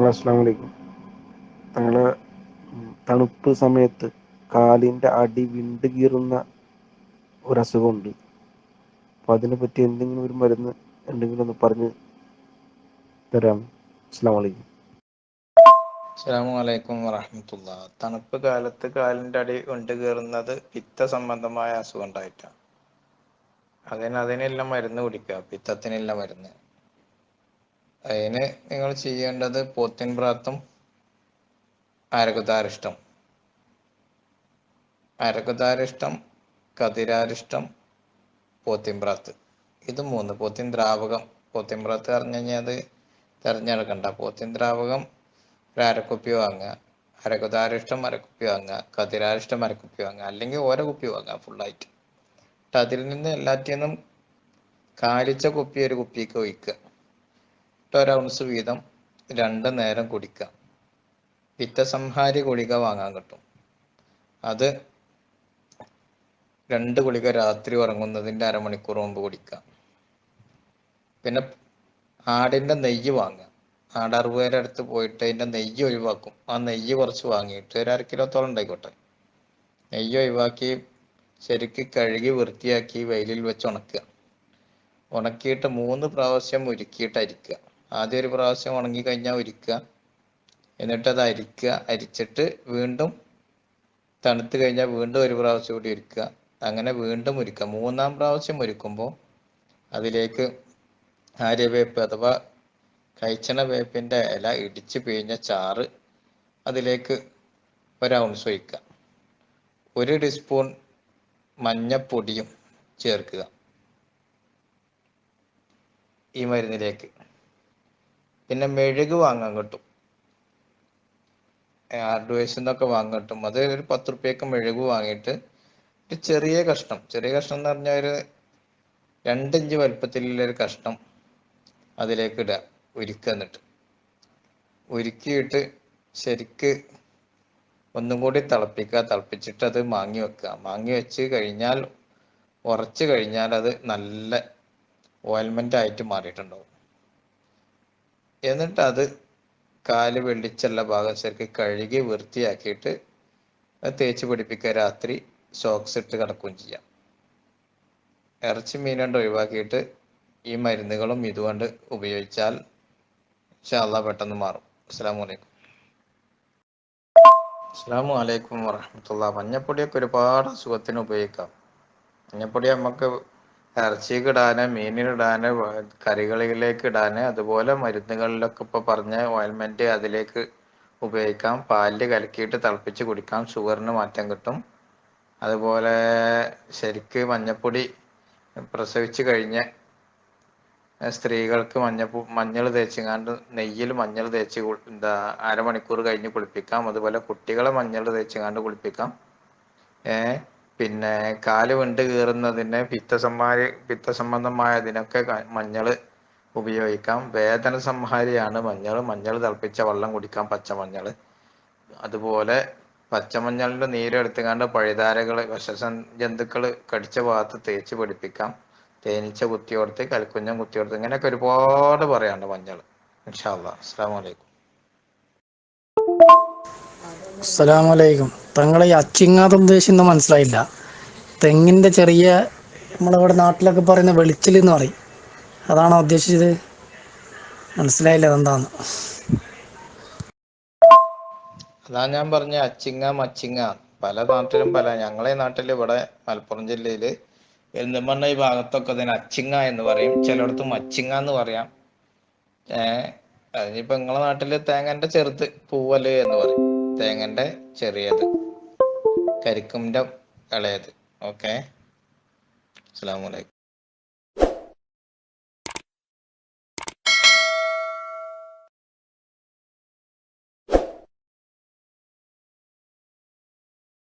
അസ്സലാമു അലൈക്കും. തങ്ങള് തണുപ്പ് സമയത്ത് കാലിൻ്റെ അടി വിണ്ട് കീറുന്ന ഒരസുഖമുണ്ട്. അപ്പോൾ അതിനെ പറ്റി എന്തെങ്കിലും ഒരു മരുന്ന് എന്തെങ്കിലും ഒന്ന് പറഞ്ഞ് തരാമോ? അസ്സലാമു അലൈക്കും. അസ്സലാമു അലൈക്കും വറഹ്മത്തുള്ളാഹി. തണുപ്പ് കാലത്ത് കാലിൻ്റെ അടി വിണ്ട് കീറുന്നത് പിത്ത സംബന്ധമായ അസുഖം ഉണ്ടായിട്ടാണ്. അതിനെല്ലാം മരുന്ന് കുടിക്കുക, പിത്തത്തിനുള്ള മരുന്ന്. അതിന് നിങ്ങൾ ചെയ്യേണ്ടത് പോത്തിൻ ബ്രാത്തും അരകുതാരിഷ്ടം, കതിരാരിഷ്ടം, പോത്തിൻ ബ്രാത്ത്, ഇത് മൂന്ന്. പോത്തിൻ ദ്രാവകം, പോത്തിൻ ബ്രാത്ത് പറഞ്ഞു കഴിഞ്ഞാൽ അത് തിരഞ്ഞെടുക്കണ്ട. പോത്തിൻ ദ്രാവകം ഒരു അരക്കുപ്പി വാങ്ങുക, അരകുതാരിഷ്ടം അരക്കുപ്പി വാങ്ങുക, കതിരാരിഷ്ടം അരക്കുപ്പി വാങ്ങുക, അല്ലെങ്കിൽ ഓരോ കുപ്പി വാങ്ങുക ഫുള്ളായിട്ട്. എന്നിട്ട് അതിൽ നിന്ന് എല്ലാറ്റിനും കാലിച്ച കുപ്പി ഒരു കുപ്പിക്ക് ഒഴിക്കുക. എന്നിട്ട് 1 ഔൺസ് വീതം 2 നേരം കുടിക്കുക. പിത്തസംഹാരി ഗുളിക വാങ്ങാൻ കിട്ടും. അത് 2 ഗുളിക രാത്രി ഉറങ്ങുന്നതിൻ്റെ അരമണിക്കൂർ മുമ്പ് കുടിക്കുക. പിന്നെ ആടിൻ്റെ നെയ്യ് വാങ്ങുക. ആട് അറുപതിൻ്റെ അടുത്ത് പോയിട്ട് അതിൻ്റെ നെയ്യ് ഒഴിവാക്കും. ആ നെയ്യ് കുറച്ച് വാങ്ങിയിട്ട് ഒരു 1/2 കിലോത്തോളം ഉണ്ടായിക്കോട്ടെ. നെയ്യ് ഒഴിവാക്കി ശരിക്ക് കഴുകി വൃത്തിയാക്കി വെയിലിൽ വെച്ച് ഉണക്കുക. ഉണക്കിയിട്ട് 3 പ്രാവശ്യം ഉരുക്കിയിട്ട് അരിക്കുക. ആദ്യം ഒരു പ്രാവശ്യം ഉണങ്ങി കഴിഞ്ഞാൽ ഉരുക്കുക, എന്നിട്ട് അത് അരിക്കുക. അരിച്ചിട്ട് വീണ്ടും തണുത്ത് കഴിഞ്ഞാൽ വീണ്ടും ഒരു പ്രാവശ്യം കൂടി ഉരുക്കുക. അങ്ങനെ വീണ്ടും ഉരുക്കുക. 3-ാം പ്രാവശ്യം ഉരുക്കുമ്പോൾ അതിലേക്ക് ആര്യവേപ്പ് അഥവാ കൈച്ചണ വേപ്പിൻ്റെ ഇല ഇടിച്ച് പിഴിഞ്ഞ ചാറ് അതിലേക്ക് 1 ഔൺസ് ഒഴിക്കുക. 1 ടീസ്പൂൺ മഞ്ഞപ്പൊടിയും ചേർക്കുക ഈ മരുന്നിലേക്ക്. പിന്നെ മെഴുക് വാങ്ങാൻ കിട്ടും, ആർഡ്വേഴ്സിൽ നിന്നൊക്കെ വാങ്ങാൻ കിട്ടും. അത് ഒരു 10 റുപ്യക്ക് മെഴുക് വാങ്ങിയിട്ട് ഒരു ചെറിയ കഷ്ണം എന്ന് പറഞ്ഞാൽ ഒരു 2 ഇഞ്ച് വലുപ്പത്തിലുള്ളൊരു കഷ്ണം അതിലേക്ക് ഇടുക. ഉരുക്കുക. എന്നിട്ട് ഉരുക്കിയിട്ട് ശരിക്ക് ഒന്നും കൂടി തിളപ്പിക്കുക. തിളപ്പിച്ചിട്ട് അത് മാങ്ങി വെക്കുക. മാങ്ങി വെച്ച് കഴിഞ്ഞാൽ ഉറച്ച് കഴിഞ്ഞാൽ അത് നല്ല ഓയിൽമെൻ്റ് ആയിട്ട് മാറിയിട്ടുണ്ടാവും. എന്നിട്ട് അത് കാല് വെള്ളിച്ചുള്ള ഭാഗം ശരിക്ക് കഴുകി വൃത്തിയാക്കിയിട്ട് അത് തേച്ച് പിടിപ്പിക്കുക. രാത്രി സോക്സ് ഇട്ട് കിടക്കുകയും ചെയ്യാം. ഇറച്ചി മീൻ കൊണ്ട് ഒഴിവാക്കിയിട്ട് ഈ മരുന്നുകളും ഇതുകൊണ്ട് ഉപയോഗിച്ചാൽ ഇൻഷാ അല്ലാഹ് പെട്ടെന്ന് മാറും. അസ്സലാമു അലൈക്കും. അസ്സലാമു അലൈക്കും വറഹ്മത്തുള്ളാഹി. മഞ്ഞപ്പൊടിയൊക്കെ ഒരുപാട് അസുഖത്തിന് ഉപയോഗിക്കാം. മഞ്ഞപ്പൊടി നമുക്ക് ഇറച്ചിക്ക് ഇടാന്, മീനിനിടാന്, കറികളിലേക്ക് ഇടാന്, അതുപോലെ മരുന്നുകളിലൊക്കെ ഇപ്പോൾ പറഞ്ഞ ഓയിൽമെൻറ്റ് അതിലേക്ക് ഉപയോഗിക്കാം. പാലിൽ കലക്കിയിട്ട് തിളപ്പിച്ച് കുടിക്കാം. ഷുഗറിന് മാറ്റം കിട്ടും. അതുപോലെ ശരിക്ക് മഞ്ഞപ്പൊടി പ്രസവിച്ച് കഴിഞ്ഞ സ്ത്രീകൾക്ക് മഞ്ഞൾ തേച്ചുകൊണ്ട് നെയ്യിൽ മഞ്ഞൾ തേച്ച് അരമണിക്കൂർ കഴിഞ്ഞ് കുളിപ്പിക്കാം. അതുപോലെ കുട്ടികളെ മഞ്ഞൾ തേച്ചുകൊണ്ട് കുളിപ്പിക്കാം. പിന്നെ കാല് വിണ്ട് കീറുന്നതിന് പിത്തസംബന്ധമായതിനൊക്കെ മഞ്ഞൾ ഉപയോഗിക്കാം. വേദന സംഹാരിയാണ് മഞ്ഞൾ തിളപ്പിച്ച വെള്ളം കുടിക്കാം, പച്ചമഞ്ഞൾ. അതുപോലെ പച്ചമഞ്ഞളിൻ്റെ നീരെടുത്തുകൊണ്ട് പഴുതാരകൾ, ജന്തുക്കൾ കടിച്ച ഭാഗത്ത് തേച്ച് പിടിപ്പിക്കാം. തേനീച്ച കുത്തിയോടത്ത്, കൽക്കുഞ്ഞം കുത്തിയോടത്ത്, ഇങ്ങനെയൊക്കെ ഒരുപാട് പറയാനുണ്ട് മഞ്ഞൾ. ഇൻഷാ അല്ലാഹ്. അസ്സലാമു അലൈക്കും. അസ്സലാമു അലൈക്കും. തങ്ങളെ ഈ അച്ചിങ്ങാത് ഉദ്ദേശിക്കുന്ന മനസ്സിലായില്ല. തെങ്ങിൻ്റെ ചെറിയ, നമ്മളിവിടെ നാട്ടിലൊക്കെ പറയുന്ന വെളിച്ചിൽ എന്ന് പറയും, അതാണോ ഉദ്ദേശിച്ചത്? മനസ്സിലായില്ല അതെന്താന്ന്. അതാ ഞാൻ പറഞ്ഞ അച്ചിങ്ങ മച്ചിങ്ങ പല നാട്ടിലും പല. ഞങ്ങളെ നാട്ടിൽ ഇവിടെ മലപ്പുറം ജില്ലയിൽ പെരിന്തൽമണ്ണ ഈ ഭാഗത്തൊക്കെ ഇതിന് അച്ചിങ്ങ എന്ന് പറയും, ചിലയിടത്ത് മച്ചിങ്ങ എന്ന് പറയാം. അതിനിപ്പോ നിങ്ങളെ നാട്ടില് തേങ്ങന്റെ ചെറുത് പൂവല് എന്ന് പറയും, തേങ്ങന്റെ ചെറിയത്, കരിക്കുമിന്റെ ഇളയത്. ഓക്കെ, അസ്സലാമു അലൈക്കും.